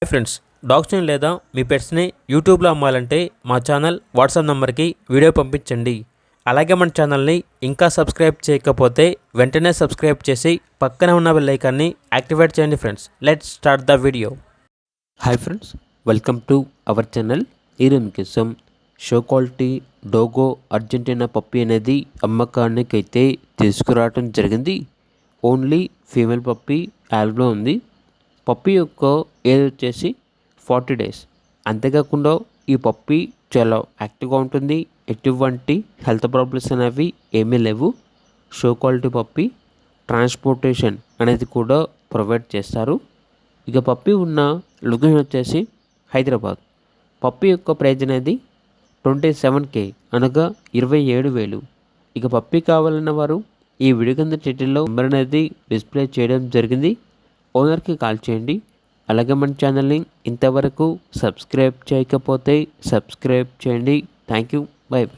Hi friends, డాగ్స్ని లేదా మీ పెట్స్ని యూట్యూబ్లో అమ్మాలంటే మా ఛానల్ వాట్సాప్ నెంబర్కి వీడియో పంపించండి. అలాగే మన ఛానల్ని ఇంకా సబ్స్క్రైబ్ చేయకపోతే వెంటనే సబ్స్క్రైబ్ చేసి పక్కనే ఉన్న బెల్ ఐకాన్ని యాక్టివేట్ చేయండి. Friends, let's start the video. Hi friends, welcome to our channel. ఈరోజు మీకోసం షో క్వాలిటీ డోగో అర్జెంటీనా పప్పీ అనేది అమ్మకానికి అయితే తీసుకురావడం జరిగింది. ఓన్లీ ఫీమేల్ పప్పీ యాల్బ్లో ఉంది. పప్పీ యొక్క ఏజ్ వచ్చేసి 40 days. అంతేకాకుండా ఈ పప్పీ చాలా యాక్టివ్గా ఉంటుంది. ఎటువంటి హెల్త్ ప్రాబ్లమ్స్ అనేవి ఏమీ లేవు. షో క్వాలిటీ పప్పీ, ట్రాన్స్పోర్టేషన్ అనేది కూడా ప్రొవైడ్ చేస్తారు. ఇక పప్పీ ఉన్న లొకేషన్ వచ్చేసి హైదరాబాద్. పప్పీ యొక్క ప్రైజ్ అనేది 27K, అనగా 27,000. ఇక పప్పీ కావాలన్న వారు ఈ వీడియో కింద టైటిల్లో నెంబర్ అనేది డిస్ప్లే చేయడం జరిగింది. ఓనర్కి కాల్ చేయండి. అలాగే మన ఛానల్ని ఇంతవరకు సబ్స్క్రైబ్ చేయకపోతే సబ్స్క్రైబ్ చేయండి. Thank you. By by.